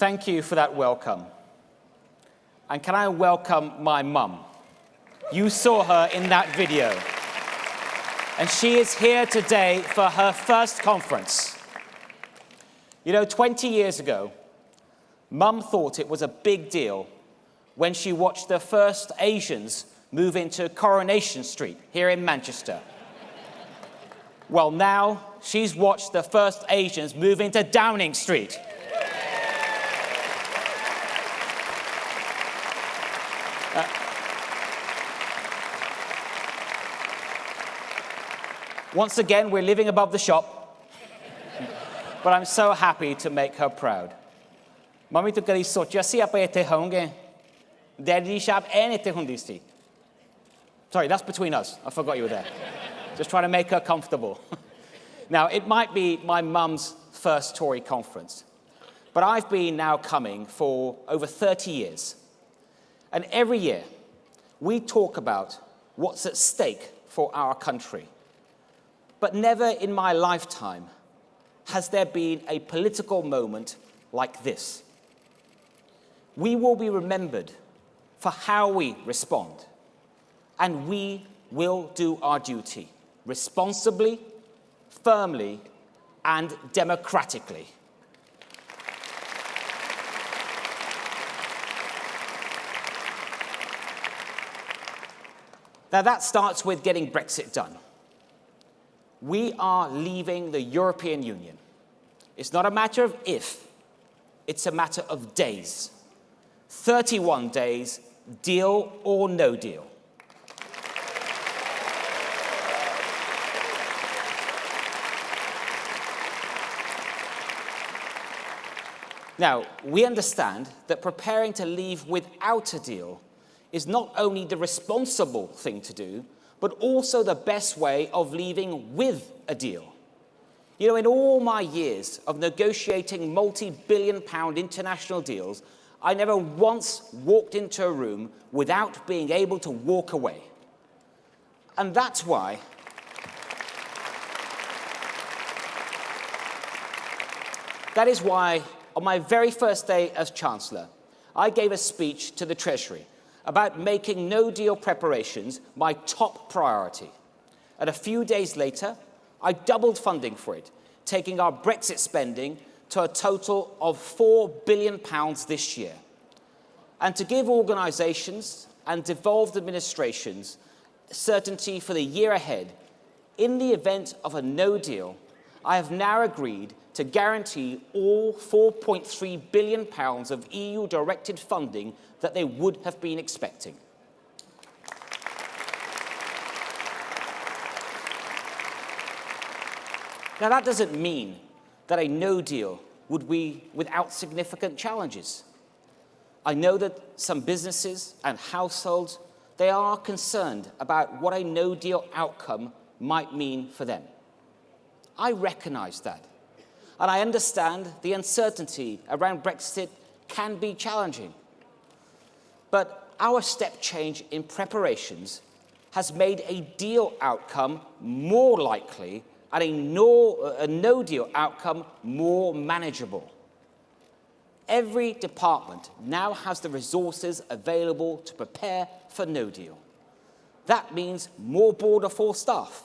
Thank you for that welcome. And can I welcome my mum? You saw her in that video. And she is here today for her first conference. You know, 20 years ago, Mum thought it was a big deal when she watched the first Asians move into Coronation Street here in Manchester. Well, now she's watched the first Asians move into Downing Street. Once again, we're living above the shop, but I'm so happy to make her proud. Mummy, tu kadi socha si apa ete honge? Daddy shop and ete hundisti. Sorry, that's between us. I forgot you were there. Just trying to make her comfortable. Now, it might be my mum's first Tory conference, but I've been now coming for over 30 years. And every year, we talk about what's at stake for our country. But never in my lifetime has there been a political moment like this. We will be remembered for how we respond, and we will do our duty responsibly, firmly, and democratically. Now, that starts with getting Brexit done. We are leaving the European Union. It's not a matter of if, it's a matter of days. 31 days, deal or no deal. Now, we understand that preparing to leave without a deal is not only the responsible thing to do, but also the best way of leaving with a deal. You know, in all my years of negotiating multi-billion-pound international deals, I never once walked into a room without being able to walk away. And that's why on my very first day as Chancellor, I gave a speech to the Treasury about making no-deal preparations my top priority. And a few days later, I doubled funding for it, taking our Brexit spending to a total of £4 billion this year. And to give organisations and devolved administrations certainty for the year ahead, in the event of a no-deal, I have now agreed to guarantee all £4.3 billion of EU-directed funding that they would have been expecting. Now, that doesn't mean that a no-deal would be without significant challenges. I know that some businesses and households, they are concerned about what a no-deal outcome might mean for them. I recognise that. And I understand the uncertainty around Brexit can be challenging. But our step change in preparations has made a deal outcome more likely and a no-deal outcome more manageable. Every department now has the resources available to prepare for no deal. That means more border force staff,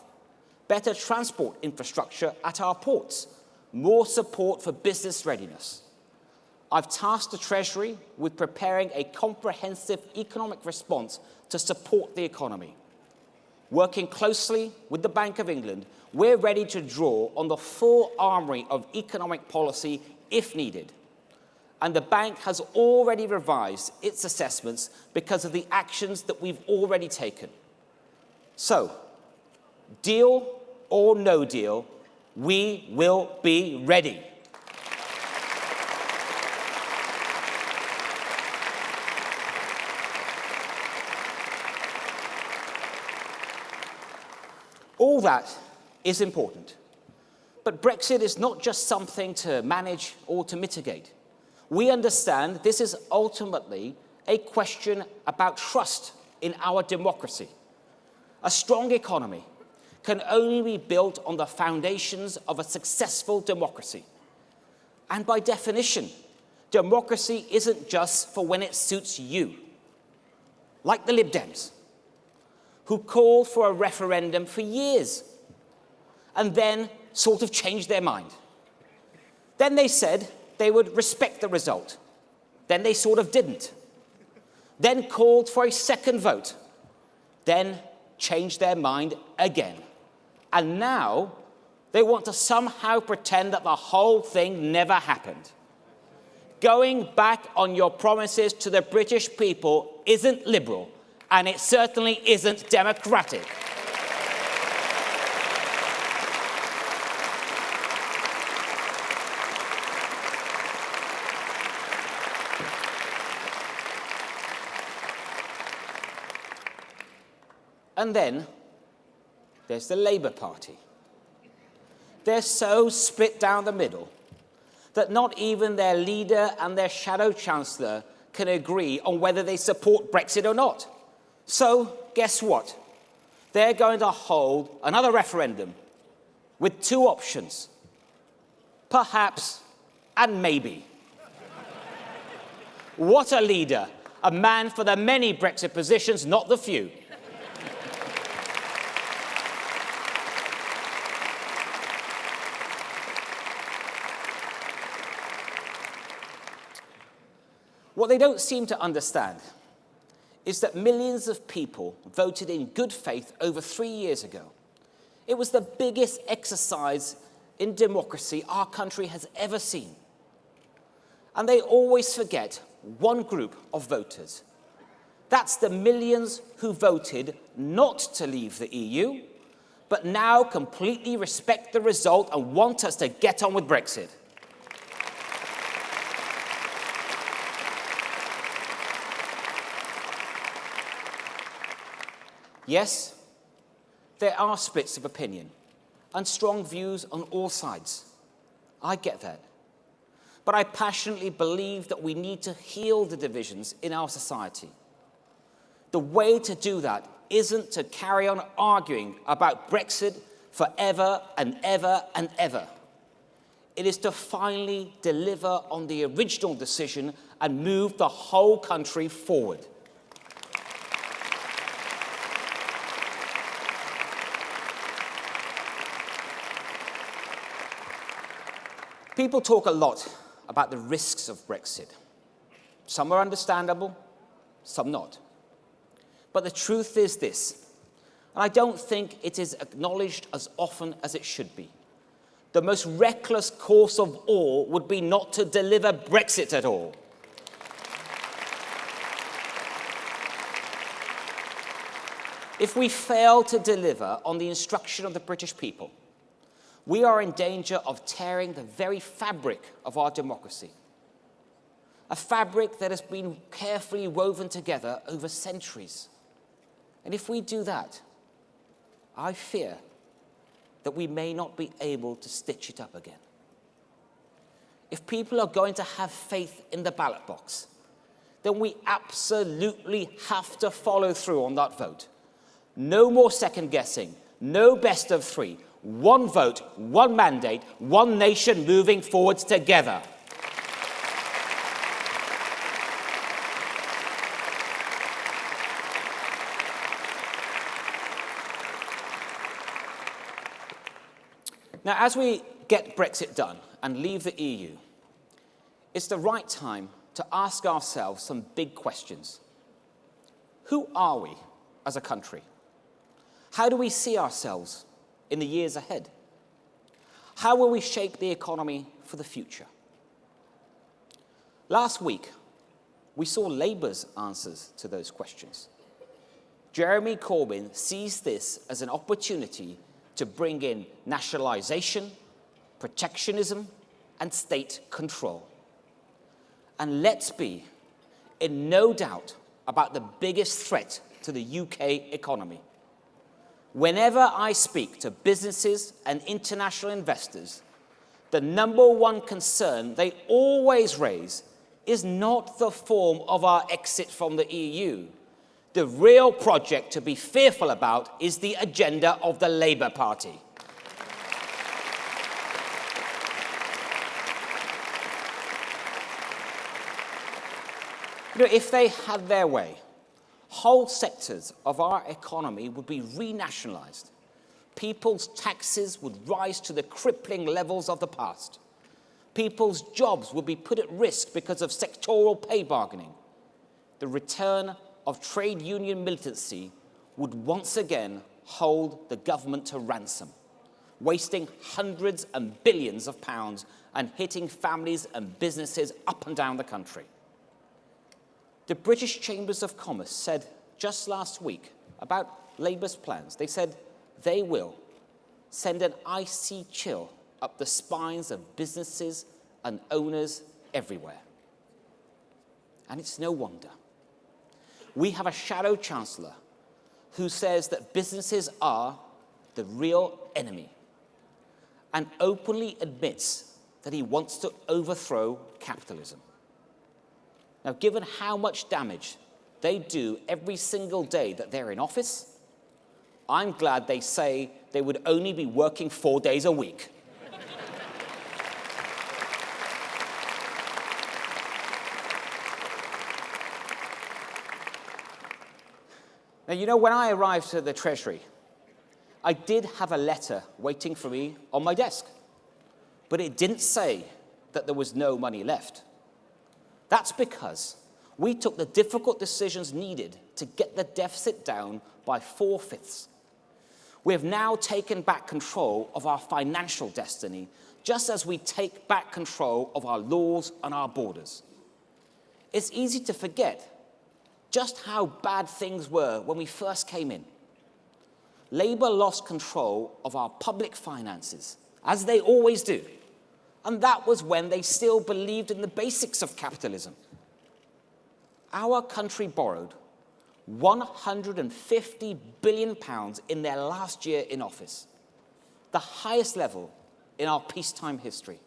better transport infrastructure at our ports, more support for business readiness. I've tasked the Treasury with preparing a comprehensive economic response to support the economy. Working closely with the Bank of England, we're ready to draw on the full armoury of economic policy if needed. And the bank has already revised its assessments because of the actions that we've already taken. So, deal or no deal, we will be ready. All that is important. But Brexit is not just something to manage or to mitigate. We understand this is ultimately a question about trust in our democracy. A strong economy can only be built on the foundations of a successful democracy. And by definition, Democracy isn't just for when it suits you, like the Lib Dems, who called for a referendum for years and then sort of changed their mind. Then they said they would respect the result. Then they sort of didn't. Then called for a second vote. Then changed their mind again. And now they want to somehow pretend that the whole thing never happened. Going back on your promises to the British people isn't liberal, and it certainly isn't democratic. And then there's the Labour Party. They're so split down the middle that not even their leader and their shadow chancellor can agree on whether they support Brexit or not. So, guess what? They're going to hold another referendum with two options. Perhaps and maybe. What a leader. A man for the many Brexit positions, not the few. What they don't seem to understand is that millions of people voted in good faith over 3 years ago. It was the biggest exercise in democracy our country has ever seen. And they always forget one group of voters. That's the millions who voted not to leave the EU, but now completely respect the result and want us to get on with Brexit. Yes, there are splits of opinion and strong views on all sides. I get that. But I passionately believe that we need to heal the divisions in our society. The way to do that isn't to carry on arguing about Brexit forever and ever and ever. It is to finally deliver on the original decision and move the whole country forward. People talk a lot about the risks of Brexit. Some are understandable, some not. But the truth is this, and I don't think it is acknowledged as often as it should be. The most reckless course of all would be not to deliver Brexit at all. If we fail to deliver on the instruction of the British people, we are in danger of tearing the very fabric of our democracy. A fabric that has been carefully woven together over centuries. And if we do that, I fear that we may not be able to stitch it up again. If people are going to have faith in the ballot box, then we absolutely have to follow through on that vote. No more second guessing, no best of three. One vote, one mandate, one nation moving forwards together. Now, as we get Brexit done and leave the EU, it's the right time to ask ourselves some big questions. Who are we as a country? How do we see ourselves in the years ahead? How will we shape the economy for the future? Last week, we saw Labour's answers to those questions. Jeremy Corbyn sees this as an opportunity to bring in nationalisation, protectionism, and state control. And let's be in no doubt about the biggest threat to the UK economy. Whenever I speak to businesses and international investors, the number one concern they always raise is not the form of our exit from the EU. The real project to be fearful about is the agenda of the Labour Party. If they had their way, whole sectors of our economy would be renationalised. People's taxes would rise to the crippling levels of the past. People's jobs would be put at risk because of sectoral pay bargaining. The return of trade union militancy would once again hold the government to ransom, wasting hundreds and billions of pounds and hitting families and businesses up and down the country. The British Chambers of Commerce said just last week about Labour's plans, they said they will send an icy chill up the spines of businesses and owners everywhere. And it's no wonder. We have a shadow chancellor who says that businesses are the real enemy and openly admits that he wants to overthrow capitalism. Now, given how much damage they do every single day that they're in office, I'm glad they say they would only be working 4 days a week. Now, when I arrived at the Treasury, I did have a letter waiting for me on my desk, but it didn't say that there was no money left. That's because we took the difficult decisions needed to get the deficit down by 4/5. We have now taken back control of our financial destiny, just as we take back control of our laws and our borders. It's easy to forget just how bad things were when we first came in. Labour lost control of our public finances, as they always do. And that was when they still believed in the basics of capitalism. Our country borrowed £150 billion in their last year in office, the highest level in our peacetime history.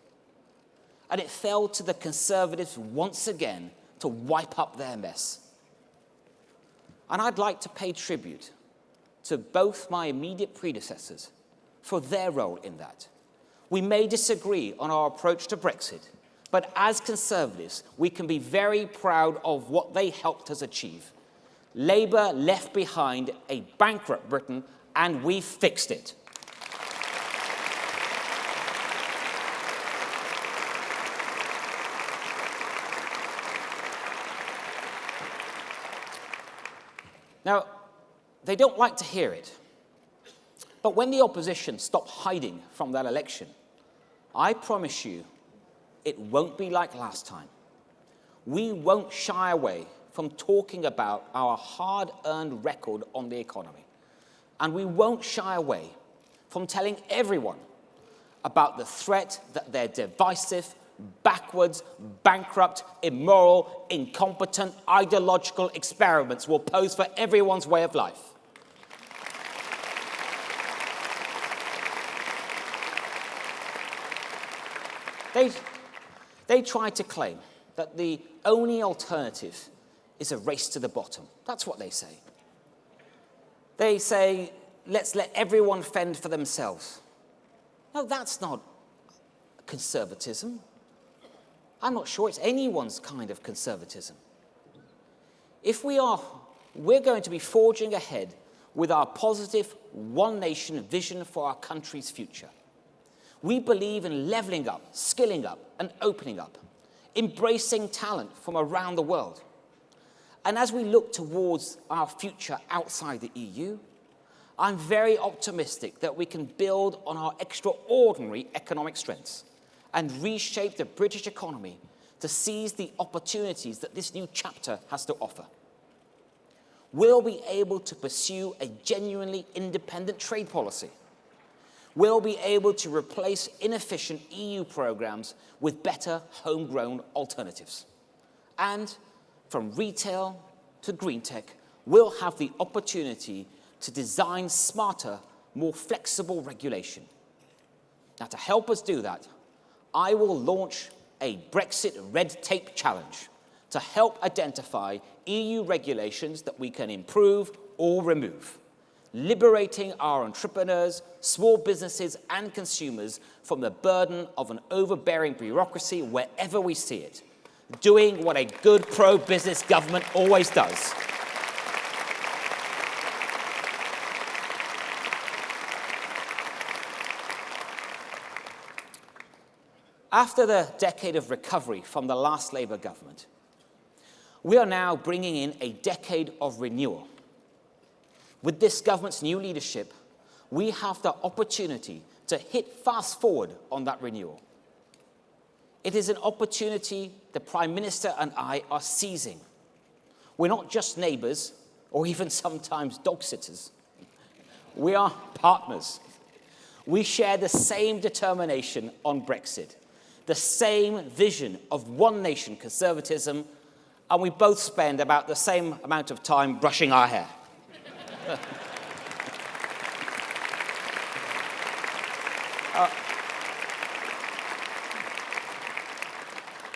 And it fell to the Conservatives once again to wipe up their mess. And I'd like to pay tribute to both my immediate predecessors for their role in that. We may disagree on our approach to Brexit, but as Conservatives, we can be very proud of what they helped us achieve. Labour left behind a bankrupt Britain, and we fixed it. Now, they don't like to hear it, but when the opposition stop hiding from that election, I promise you it won't be like last time. We won't shy away from talking about our hard-earned record on the economy, and we won't shy away from telling everyone about the threat that their divisive, backwards, bankrupt, immoral, incompetent, ideological experiments will pose for everyone's way of life. They try to claim that the only alternative is a race to the bottom. That's what they say. They say, let's let everyone fend for themselves. No, that's not conservatism. I'm not sure it's anyone's kind of conservatism. If we're going to be forging ahead with our positive one nation vision for our country's future. We believe in levelling up, skilling up, and opening up, embracing talent from around the world. And as we look towards our future outside the EU, I'm very optimistic that we can build on our extraordinary economic strengths and reshape the British economy to seize the opportunities that this new chapter has to offer. We'll be able to pursue a genuinely independent trade policy. We'll be able to replace inefficient EU programs with better homegrown alternatives. And from retail to green tech, we'll have the opportunity to design smarter, more flexible regulation. Now, to help us do that, I will launch a Brexit red tape challenge to help identify EU regulations that we can improve or remove, liberating our entrepreneurs, small businesses and consumers from the burden of an overbearing bureaucracy wherever we see it. doing what a good pro-business government always does. After the decade of recovery from the last Labour government, we are now bringing in a decade of renewal. With this government's new leadership, we have the opportunity to hit fast forward on that renewal. It is an opportunity the Prime Minister and I are seizing. We're not just neighbours, or even sometimes dog sitters. We are partners. We share the same determination on Brexit, the same vision of one nation conservatism, and we both spend about the same amount of time brushing our hair.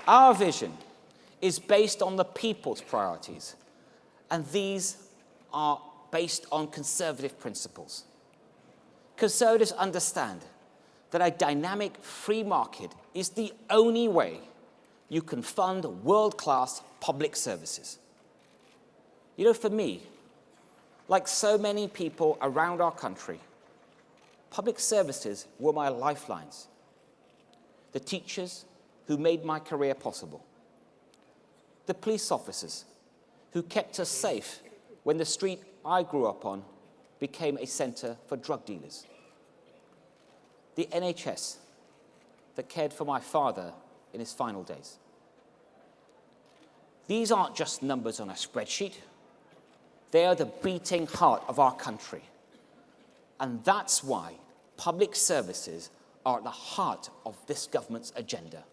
Our vision is based on the people's priorities, and these are based on conservative principles. Conservatives understand that a dynamic free market is the only way you can fund world-class public services. You know, for me, like so many people around our country, public services were my lifelines. The teachers who made my career possible. The police officers who kept us safe when the street I grew up on became a centre for drug dealers. The NHS that cared for my father in his final days. These aren't just numbers on a spreadsheet. They are the beating heart of our country. And that's why public services are at the heart of this government's agenda.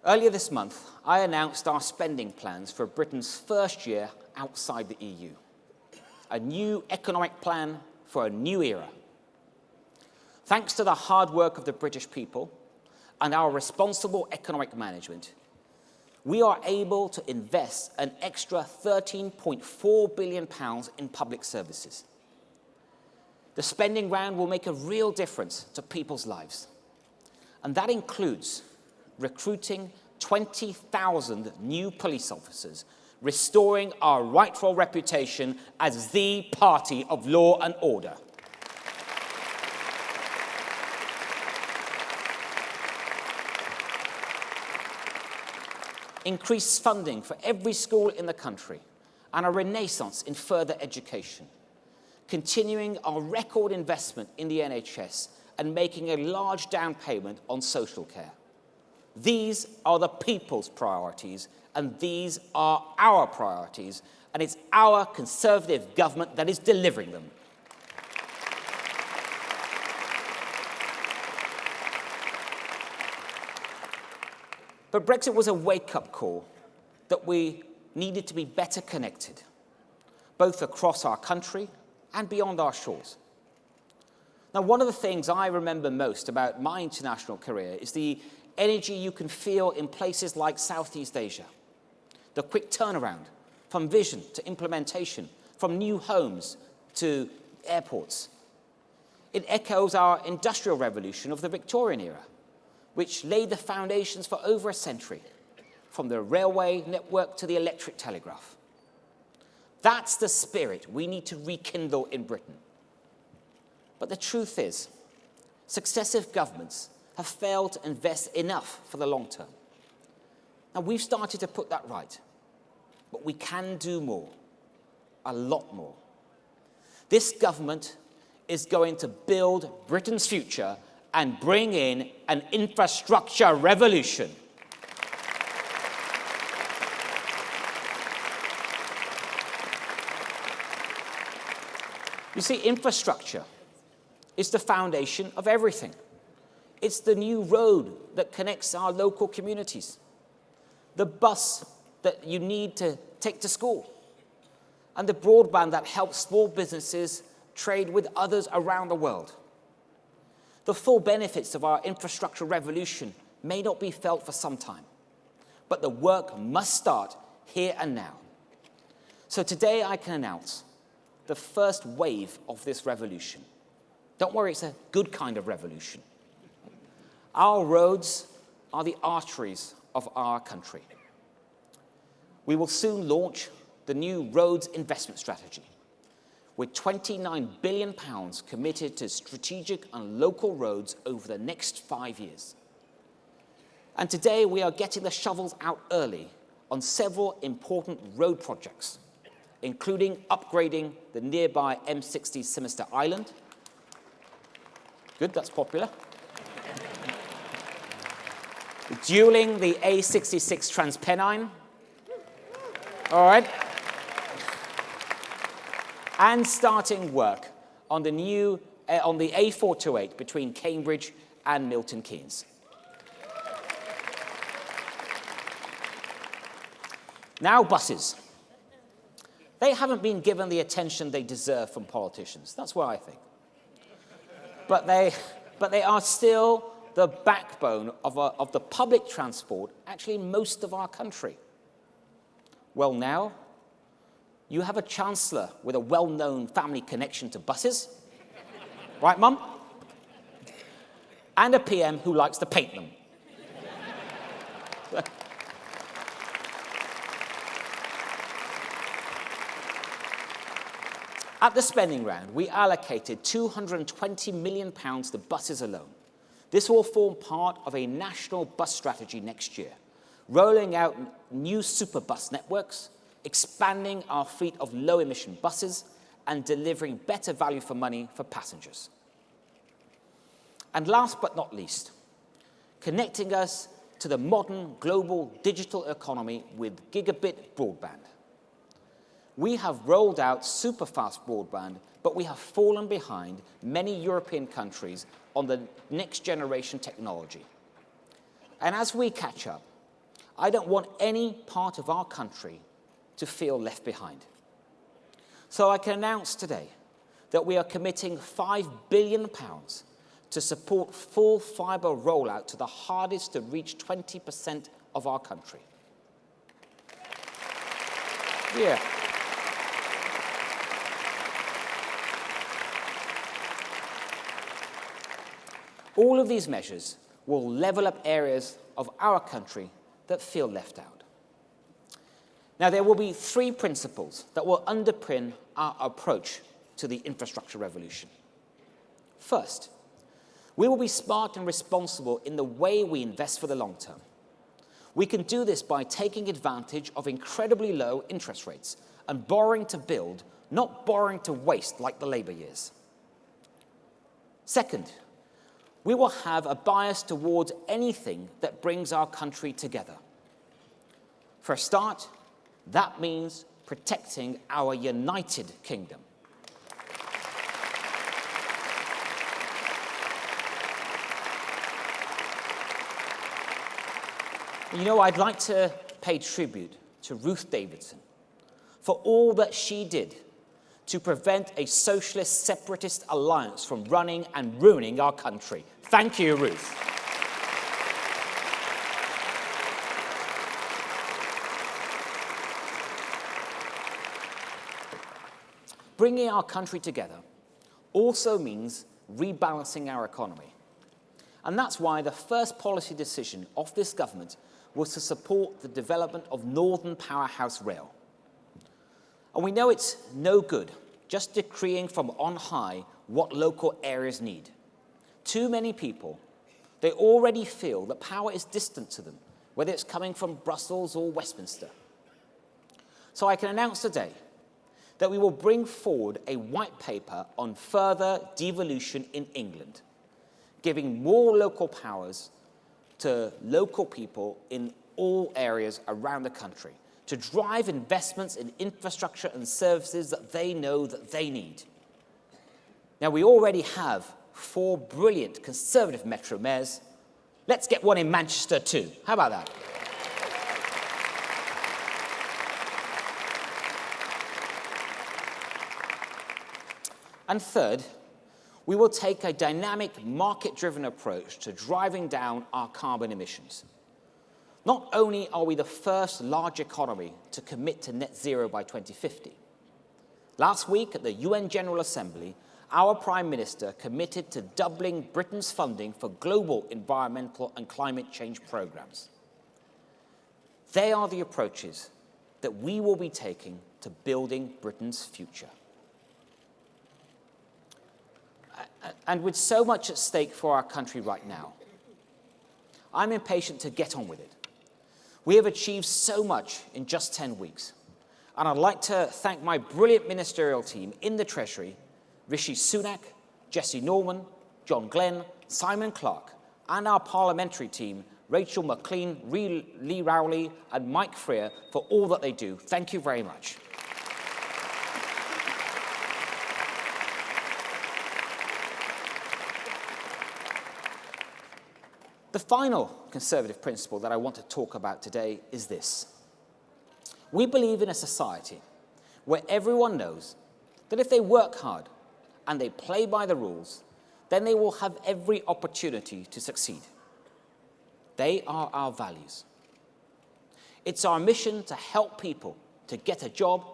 Earlier this month, I announced our spending plans for Britain's first year outside the EU. A new economic plan for a new era. Thanks to the hard work of the British people and our responsible economic management, we are able to invest an extra £13.4 billion in public services. The spending round will make a real difference to people's lives. And that includes recruiting 20,000 new police officers, restoring our rightful reputation as the party of law and order. Increased funding for every school in the country, and a renaissance in further education. Continuing our record investment in the NHS and making a large down payment on social care. These are the people's priorities, and these are our priorities, and it's our Conservative government that is delivering them. But Brexit was a wake-up call that we needed to be better connected, both across our country and beyond our shores. Now, one of the things I remember most about my international career is the energy you can feel in places like Southeast Asia. The quick turnaround from vision to implementation, from new homes to airports. It echoes our industrial revolution of the Victorian era, which laid the foundations for over a century, from the railway network to the electric telegraph. That's the spirit we need to rekindle in Britain. But the truth is, successive governments have failed to invest enough for the long term. Now, we've started to put that right, but we can do more, a lot more. This government is going to build Britain's future and bring in an infrastructure revolution. You see, infrastructure is the foundation of everything. It's the new road that connects our local communities, the bus that you need to take to school, and the broadband that helps small businesses trade with others around the world. The full benefits of our infrastructure revolution may not be felt for some time, but the work must start here and now. So today I can announce the first wave of this revolution. Don't worry, it's a good kind of revolution. Our roads are the arteries of our country. We will soon launch the new roads investment strategy, with £29 billion committed to strategic and local roads over the next 5 years. And today we are getting the shovels out early on several important road projects, including upgrading the nearby M60 Sinister Island. Good, that's popular. Dueling the A66 Transpennine. All right. And starting work on the new on the A428 between Cambridge and Milton Keynes. Now buses. They haven't been given the attention they deserve from politicians. That's what I think. But they are still the backbone of the public transport, actually most of our country. Well, now you have a Chancellor with a well-known family connection to buses. Right, Mum? And a PM who likes to paint them. At the spending round, we allocated £220 million to buses alone. This will form part of a national bus strategy next year, rolling out new super bus networks, expanding our fleet of low-emission buses, and delivering better value for money for passengers. And last but not least, connecting us to the modern global digital economy with Gigabit Broadband. We have rolled out super-fast broadband, but we have fallen behind many European countries on the next-generation technology. And as we catch up, I don't want any part of our country to feel left behind. So I can announce today that we are committing £5 billion to support full fibre rollout to the hardest-to-reach 20% of our country. Yeah. All of these measures will level up areas of our country that feel left out. Now, there will be 3 principles that will underpin our approach to the infrastructure revolution. First, we will be smart and responsible in the way we invest for the long term. We can do this by taking advantage of incredibly low interest rates and borrowing to build, not borrowing to waste like the Labour years. Second, we will have a bias towards anything that brings our country together. For a start, that means protecting our United Kingdom. You know, I'd like to pay tribute to Ruth Davidson for all that she did to prevent a socialist separatist alliance from running and ruining our country. Thank you, Ruth. Bringing our country together also means rebalancing our economy. And that's why the first policy decision of this government was to support the development of Northern Powerhouse Rail. And we know it's no good just decreeing from on high what local areas need. Too many people, they already feel that power is distant to them, whether it's coming from Brussels or Westminster. So I can announce today that we will bring forward a white paper on further devolution in England, giving more local powers to local people in all areas around the country to drive investments in infrastructure and services that they know that they need. Now, we already have 4 brilliant Conservative Metro mayors. Let's get one in Manchester too. How about that? And third, we will take a dynamic, market-driven approach to driving down our carbon emissions. Not only are we the first large economy to commit to net zero by 2050, Last week at the UN General Assembly, our Prime Minister committed to doubling Britain's funding for global environmental and climate change programs. They are the approaches that we will be taking to building Britain's future. And with so much at stake for our country right now, I'm impatient to get on with it. We have achieved so much in just 10 weeks. And I'd like to thank my brilliant ministerial team in the Treasury, Rishi Sunak, Jesse Norman, John Glenn, Simon Clarke, and our parliamentary team, Rachel McLean, Lee Rowley, and Mike Freer, for all that they do. Thank you very much. The final Conservative principle that I want to talk about today is this. We believe in a society where everyone knows that if they work hard and they play by the rules, then they will have every opportunity to succeed. They are our values. It's our mission to help people to get a job,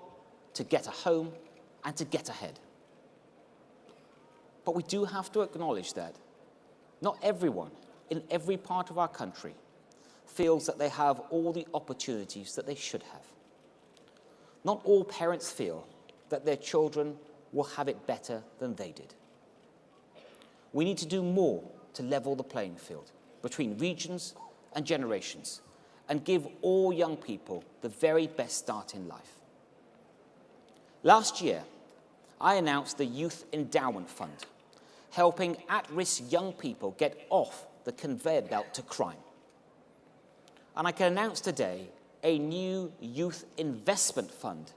to get a home, and to get ahead. But we do have to acknowledge that not everyone in every part of our country feels that they have all the opportunities that they should have. Not all parents feel that their children will have it better than they did. We need to do more to level the playing field between regions and generations and give all young people the very best start in life. Last year, I announced the Youth Endowment Fund, helping at-risk young people get off the conveyor belt to crime. And I can announce today a new Youth Investment Fund.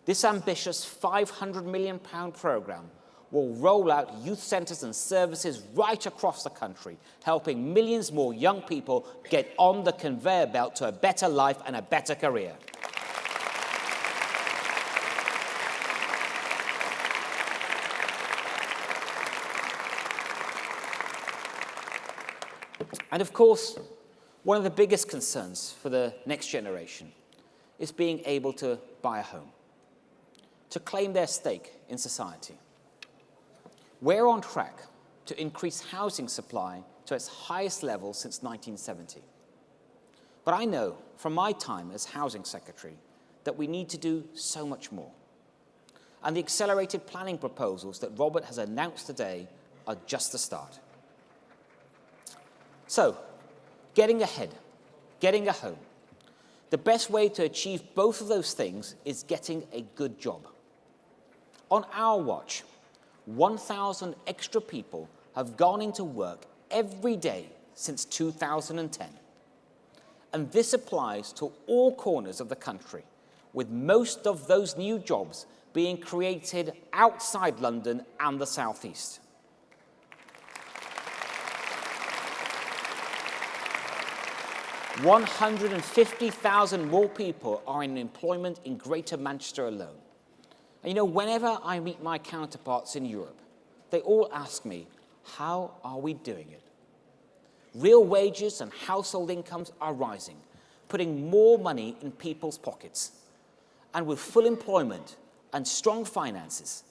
This ambitious £500 million programme will roll out youth centres and services right across the country, helping millions more young people get on the conveyor belt to a better life and a better career. And of course, one of the biggest concerns for the next generation is being able to buy a home, to claim their stake in society. We're on track to increase housing supply to its highest level since 1970. But I know from my time as Housing Secretary that we need to do so much more. And the accelerated planning proposals that Robert has announced today are just the start. So, getting ahead, getting a home. The best way to achieve both of those things is getting a good job. On our watch, 1,000 extra people have gone into work every day since 2010. And this applies to all corners of the country, with most of those new jobs being created outside London and the South East. 150,000 more people are in employment in Greater Manchester alone. And you know, whenever I meet my counterparts in Europe, they all ask me, how are we doing it? Real wages and household incomes are rising, putting more money in people's pockets. And with full employment and strong finances,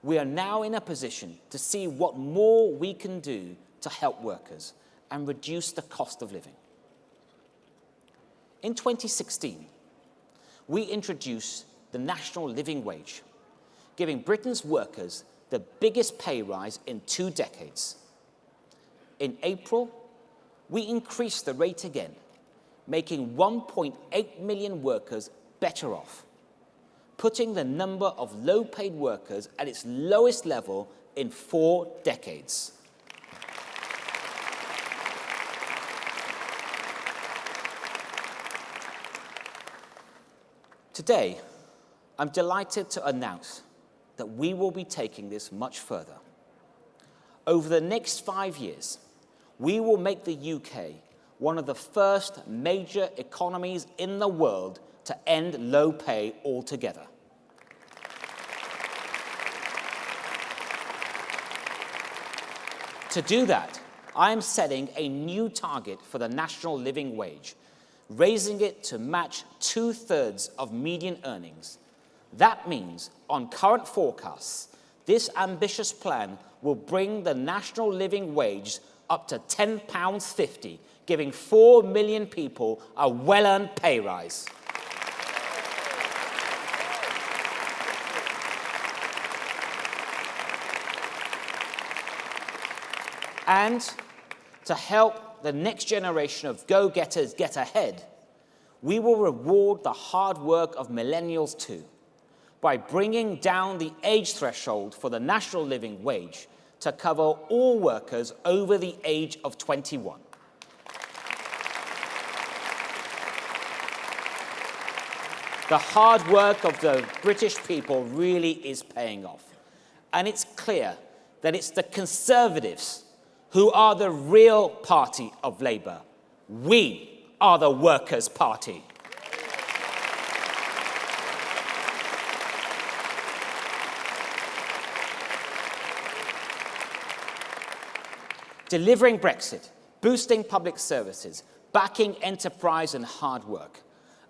we are now in a position to see what more we can do to help workers and reduce the cost of living. In 2016, we introduced the National Living Wage, giving Britain's workers the biggest pay rise in 2 decades. In April, we increased the rate again, making 1.8 million workers better off, putting the number of low-paid workers at its lowest level in 4 decades. Today, I'm delighted to announce that we will be taking this much further. Over the next 5 years, we will make the UK one of the first major economies in the world to end low pay altogether. To do that, I am setting a new target for the National Living Wage, raising it to match 2/3 of median earnings, That means, on current forecasts, this ambitious plan will bring the national living wage up to £10.50, giving 4 million people a well-earned pay rise. And to help the next generation of go-getters get ahead, we will reward the hard work of millennials too, by bringing down the age threshold for the national living wage to cover all workers over the age of 21. The hard work of the British people really is paying off. And it's clear that it's the Conservatives who are the real party of Labour. We are the Workers' Party. Delivering Brexit, boosting public services, backing enterprise and hard work,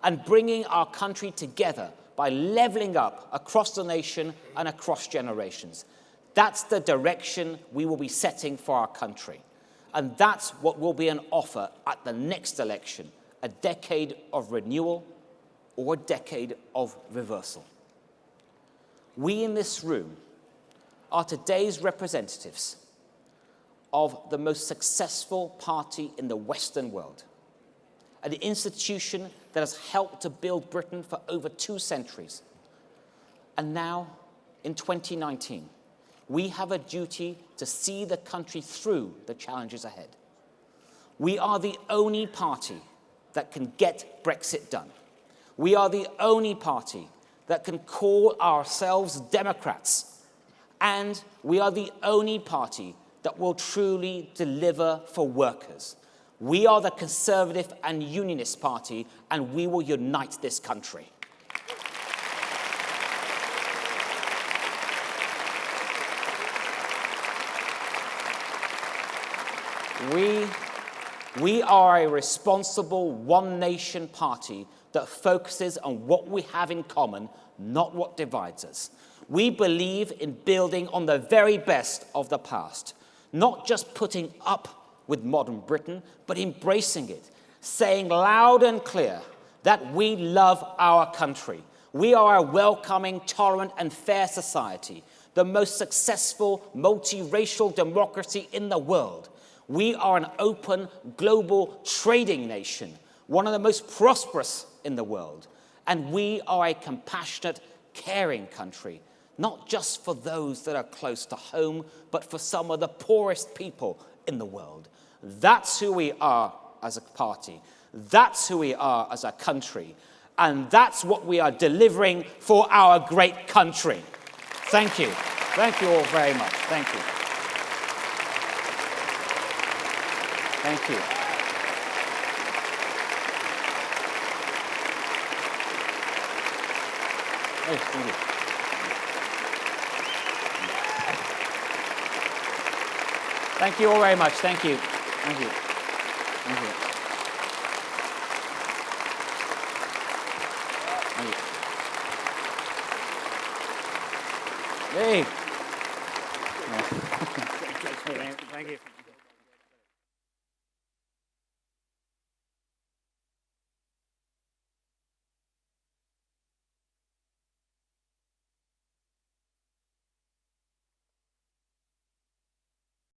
and bringing our country together by levelling up across the nation and across generations. That's the direction we will be setting for our country. And that's what will be on offer at the next election, a decade of renewal or a decade of reversal. We in this room are today's representatives of the most successful party in the Western world, an institution that has helped to build Britain for over 2 centuries. And now, in 2019, we have a duty to see the country through the challenges ahead. We are the only party that can get Brexit done. We are the only party that can call ourselves Democrats. And we are the only party that will truly deliver for workers. We are the Conservative and Unionist Party, and we will unite this country. We are a responsible one-nation party that focuses on what we have in common, not what divides us. We believe in building on the very best of the past, not just putting up with modern Britain, but embracing it, saying loud and clear that we love our country. We are a welcoming, tolerant and fair society, the most successful multiracial democracy in the world. We are an open, global trading nation, one of the most prosperous in the world. And we are a compassionate, caring country, not just for those that are close to home, but for some of the poorest people in the world. That's who we are as a party. That's who we are as a country. And that's what we are delivering for our great country. Thank you. Thank you all very much. Thank you. Thank you. Hey, thank you. Thank you all very much. Thank you. Thank you. Thank you. Thank you. Hey. Thank you.